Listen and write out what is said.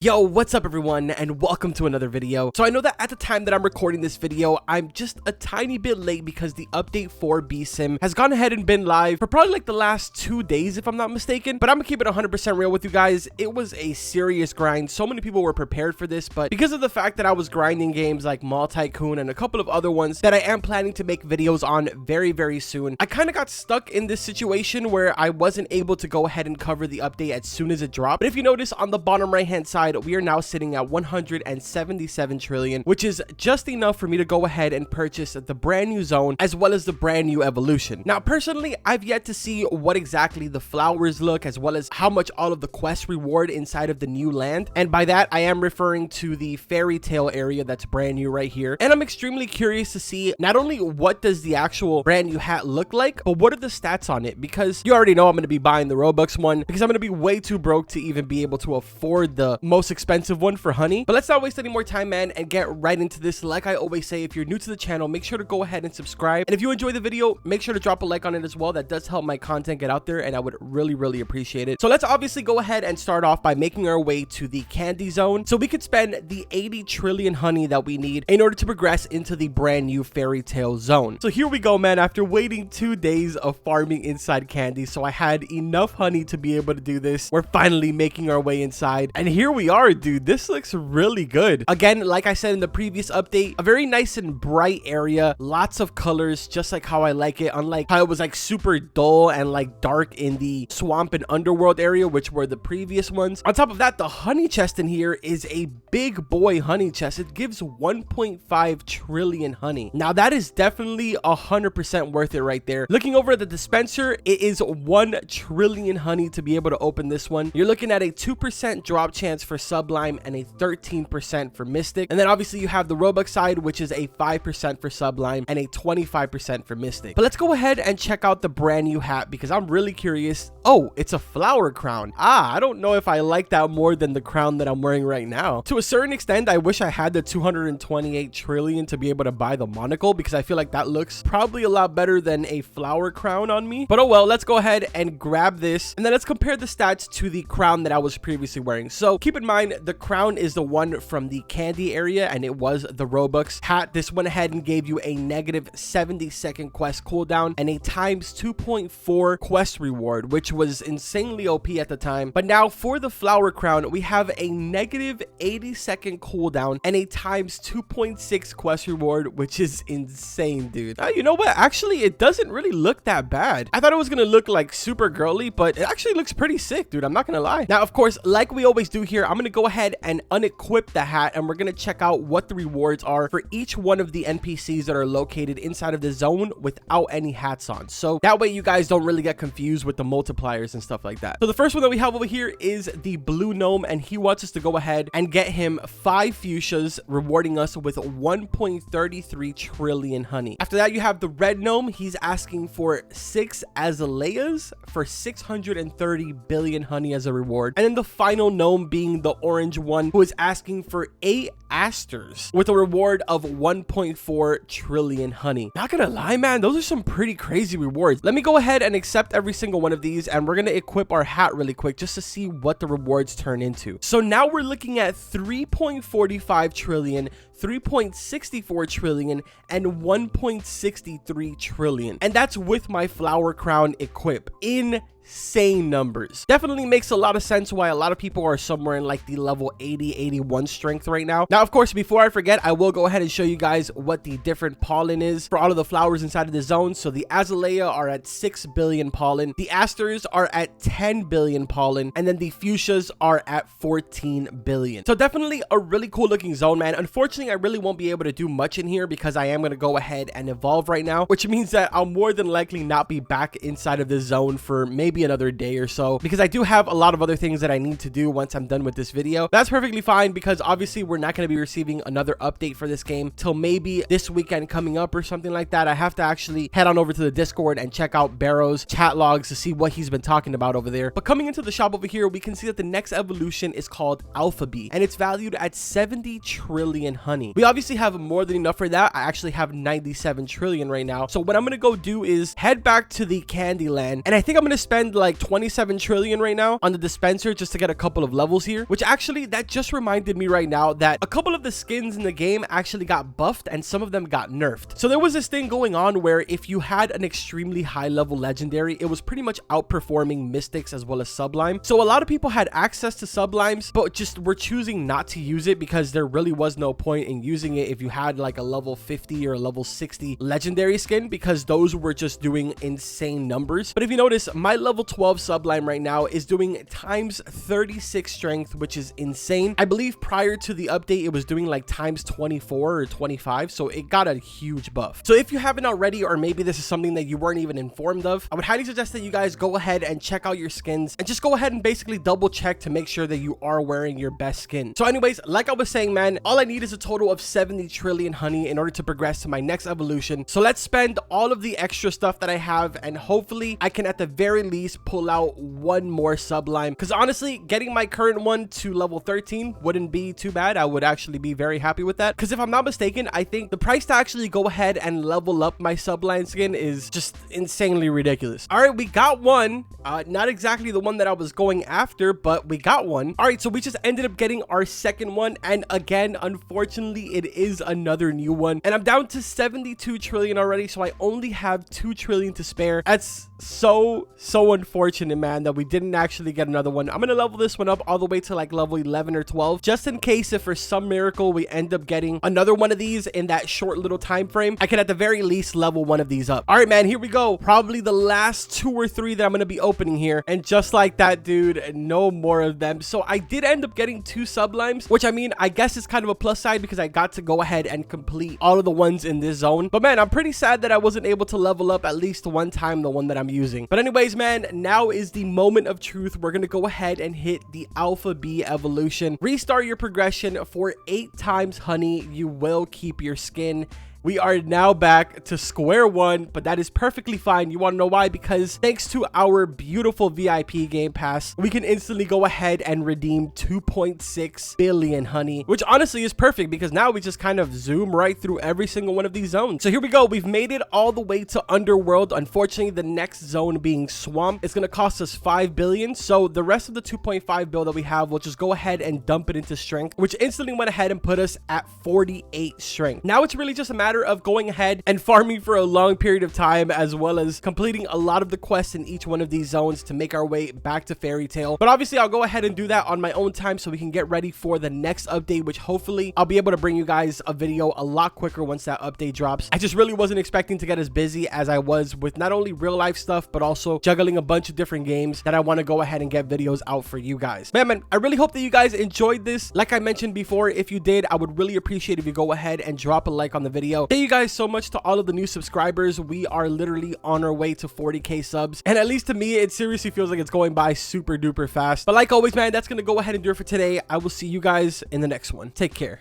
Yo, what's up everyone, and welcome to another video. So I know that at the time that I'm recording this video, I'm just a tiny bit late because the update for Bee Sim has gone ahead and been live for probably like the last 2 days if I'm not mistaken. But I'm gonna keep it 100% real with you guys. It was a serious grind. So many people were prepared for this, but because of the fact that I was grinding games like Mall Tycoon and a couple of other ones that I am planning to make videos on very soon, I kind of got stuck in this situation where I wasn't able to go ahead and cover the update as soon as it dropped. But if you notice on the bottom right hand side, we are now sitting at 177 trillion, which is just enough for me to go ahead and purchase the brand new zone as well as the brand new evolution. Now, personally, I've yet to see what exactly the flowers look as well as how much all of the quests reward inside of the new land. And by that, I am referring to the Fairytale area that's brand new right here. And I'm extremely curious to see not only what does the actual brand new hat look like, but what are the stats on it? Because you already know I'm going to be buying the Robux one because I'm going to be way too broke to even be able to afford the most expensive one for honey. But let's not waste any more time, man, and get right into this. Like I always say, if you're new to the channel, make sure to go ahead and subscribe. And if you enjoy the video, make sure to drop a like on it as well. That does help my content get out there, and I would really appreciate it. So let's obviously go ahead and start off by making our way to the candy zone so we could spend the 80 trillion honey that we need in order to progress into the brand new Fairytale Zone. So here we go, man. After waiting 2 days of farming inside candy, so I had enough honey to be able to do this. We're finally making our way inside, and here we are, dude. This looks really good. Again, like I said in the previous update, a very nice and bright area, lots of colors, just like how I like it, unlike how it was like super dull and like dark in the swamp and underworld area, which were the previous ones. On top of that, the honey chest in here is a big boy honey chest. It gives 1.5 trillion honey. Now that is definitely 100% worth it right there. Looking over at the dispenser, it is 1 trillion honey to be able to open this one. You're looking at a 2% drop chance for Sublime and a 13% for Mystic. And then obviously you have the Robux side, which is a 5% for Sublime and a 25% for Mystic. But let's go ahead and check out the brand new hat because I'm really curious. Oh, it's a flower crown. I don't know if I like that more than the crown that I'm wearing right now. To a certain extent, I wish I had the 228 trillion to be able to buy the monocle because I feel like that looks probably a lot better than a flower crown on me. But oh well, let's go ahead and grab this and then let's compare the stats to the crown that I was previously wearing. So keep in mind, the crown is the one from the candy area and it was the Robux hat. This went ahead and gave you a negative 70-second quest cooldown and a times 2.4 quest reward, which was insanely OP at the time. But now for the flower crown, we have a negative 80-second cooldown and a times 2.6 quest reward, which is insane, dude. You know what? Actually, it doesn't really look that bad. I thought it was gonna look like super girly, but it actually looks pretty sick, dude. I'm not gonna lie. Now, of course, like we always do here, I'm gonna go ahead and unequip the hat and we're gonna check out what the rewards are for each one of the NPCs that are located inside of the zone without any hats on, so that way you guys don't really get confused with the multipliers and stuff like that. So the first one that we have over here is the blue gnome, and he wants us to go ahead and get him 5 fuchsias, rewarding us with 1.33 trillion honey. After that, you have the red gnome. He's asking for 6 azaleas for 630 billion honey as a reward. And then the final gnome being the orange one, who is asking for 8 asters with a reward of 1.4 trillion honey. Not gonna lie, man, those are some pretty crazy rewards. Let me go ahead and accept every single one of these and we're gonna equip our hat really quick just to see what the rewards turn into. So now we're looking at 3.45 trillion, 3.64 trillion, and 1.63 trillion. And that's with my flower crown equip. Insane numbers. Definitely makes a lot of sense why a lot of people are somewhere in like the level 80-81 strength right now. Now, of course, before I forget, I will go ahead and show you guys what the different pollen is for all of the flowers inside of the zone. So the azalea are at 6 billion pollen, the asters are at 10 billion pollen, and then the fuchsias are at 14 billion. So definitely a really cool looking zone, man. Unfortunately, I really won't be able to do much in here because I am going to go ahead and evolve right now, which means that I'll more than likely not be back inside of the zone for maybe another day or so because I do have a lot of other things that I need to do once I'm done with this video. That's perfectly fine because obviously we're not going to be receiving another update for this game till maybe this weekend coming up or something like that. I have to actually head on over to the Discord and check out Barrow's chat logs to see what he's been talking about over there. But coming into the shop over here, we can see that the next evolution is called Alpha Bee and it's valued at 70 trillion honey. We obviously have more than enough for that. I actually have 97 trillion right now. So what I'm going to go do is head back to the Candyland and I think I'm going to spend spend like 27 trillion right now on the dispenser just to get a couple of levels here, which actually that just reminded me right now that a couple of the skins in the game actually got buffed and some of them got nerfed. So there was this thing going on where if you had an extremely high level legendary, it was pretty much outperforming mystics as well as sublime. So a lot of people had access to sublimes, but just were choosing not to use it because there really was no point in using it if you had like a level 50 or a level 60 legendary skin, because those were just doing insane numbers. But if you notice, my level 12 sublime right now is doing times 36 strength, which is insane. I believe prior to the update it was doing like times 24 or 25, so it got a huge buff. So if you haven't already, or maybe this is something that you weren't even informed of, I would highly suggest that you guys go ahead and check out your skins and just go ahead and basically double check to make sure that you are wearing your best skin. So anyways, like I was saying, man, all I need is a total of 70 trillion honey in order to progress to my next evolution. So let's spend all of the extra stuff that I have, and hopefully I can at the very least pull out one more sublime, because honestly getting my current one to level 13 wouldn't be too bad. I would actually be very happy with that, because if I'm not mistaken, I think the price to actually go ahead and level up my sublime skin is just insanely ridiculous. All right, we got one, not exactly the one that I was going after, but we got one. All right, so we just ended up getting our second one, and again, unfortunately it is another new one, and I'm down to 72 trillion already, so I only have 2 trillion to spare. That's so unfortunate, man, that we didn't actually get another one. I'm gonna level this one up all the way to like level 11 or 12, just in case if for some miracle we end up getting another one of these in that short little time frame, I can at the very least level one of these up. All right, man, here we go. Probably the last 2 or 3 that I'm gonna be opening here, and just like that, dude, no more of them. So I did end up getting 2 sublimes, which I mean, I guess is kind of a plus side because I got to go ahead and complete all of the ones in this zone. But man, I'm pretty sad that I wasn't able to level up at least one time the one that I'm using. But anyways, man, now is the moment of truth. We're gonna go ahead and hit the Alpha Bee evolution. Restart your progression for 8 times honey. You will keep your skin. We are now back to square one, but that is perfectly fine. You want to know why? Because thanks to our beautiful VIP game pass, we can instantly go ahead and redeem 2.6 billion honey, which honestly is perfect because now we just kind of zoom right through every single one of these zones. So here we go. We've made it all the way to Underworld. Unfortunately, the next zone being Swamp is going to cost us 5 billion. So the rest of the 2.5 bill that we have, we'll just go ahead and dump it into strength, which instantly went ahead and put us at 48 strength. Now it's really just a matter of going ahead and farming for a long period of time, as well as completing a lot of the quests in each one of these zones to make our way back to Fairytale. But obviously I'll go ahead and do that on my own time so we can get ready for the next update, which hopefully I'll be able to bring you guys a video a lot quicker once that update drops. I just really wasn't expecting to get as busy as I was with not only real life stuff, but also juggling a bunch of different games that I want to go ahead and get videos out for you guys. Man, I really hope that you guys enjoyed this. Like I mentioned before, if you did, I would really appreciate if you go ahead and drop a like on the video. Thank you guys so much to all of the new subscribers. We are literally on our way to 40k subs, and at least to me it seriously feels like it's going by super duper fast. But like always, man, that's gonna go ahead and do it for today. I will see you guys in the next one. Take care.